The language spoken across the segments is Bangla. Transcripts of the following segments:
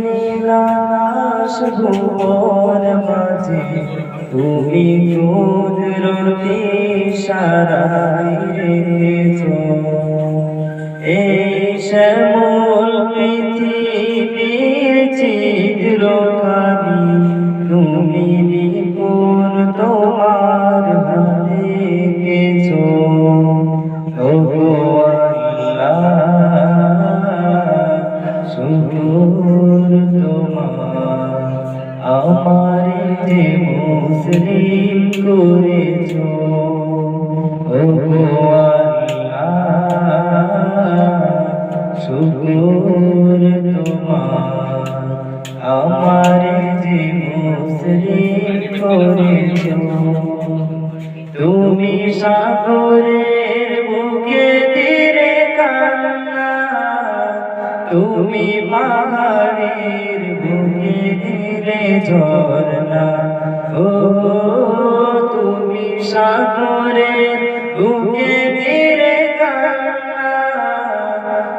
নীলাকাশ ভুবন মাঝে তুমি কুদরতি ইশারায় রেখেছ এই শ্যামল পৃথিবীর চিত্রখানি তুমি বিপুল তোমার হাতে এঁকেছ। ওগো শুকর তোমার আমার যে মুসলিম করেছ। ওগো শুকর তোমার আমার যে মুসলিম করেছ। তুমি সাগরের বুকে ধীরে কান্না, তুমি পাহাড়ের বুকে ধীরে ঝরনা। ও তুমি সাগরের বুকে ধীরে কান্না,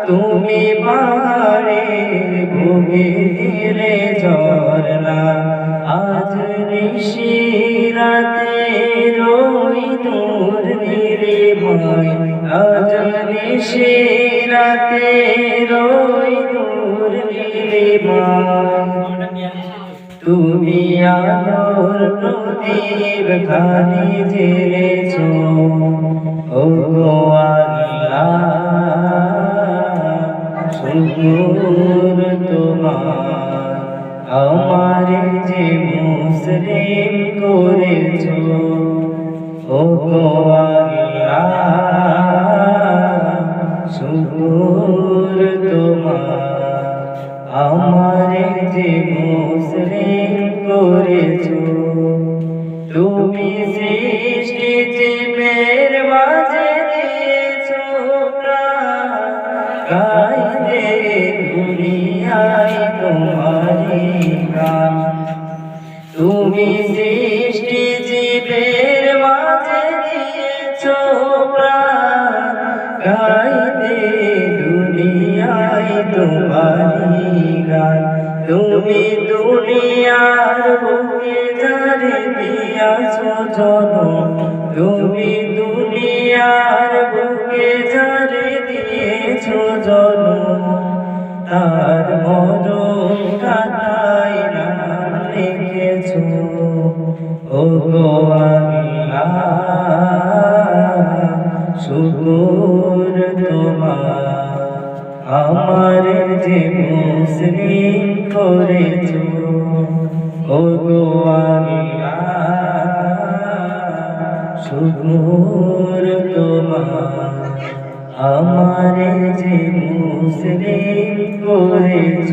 তুমি পাহাড়ের বুকে ধীরে ঝরনা। আজ নিশিরাতে রই তোর নির্ভয়, আজ নিশিরাতে রই তোর নির্ভয়। তুমি আলোর প্রদীপ খানি জ্বেলেছ। ওগো আল্লাহ শুকর তোমার আমার যে মুসলিম করেছ। ওগো আল্লাহ শুকর তোমার আমার যে মুসলিম করেছ। তুমি সৃষ্টি জীবের মাঝে দিয়েছ প্রাণ, গাইতে দুনিয়ায় তোমারি গান। তুমি সৃষ্টি জীবের মাঝে দিয়েছ প্রাণ, গাইতে দুনিয়ায় তোমারি গান। তুমি দুনিয়ার বুকে যারে দিয়াছ জনম, তুমি দুনিয়ার বুকে যারে দিয়েছ জনম, তার মরণ খাতায় নাম লিখেছ। ওগো আল্লাহ শুকর তোমার আমার যে মুসলিম করেছ। ওগো আল্লাহ শুকর তোমার আমার যে মুসলিম করেছ।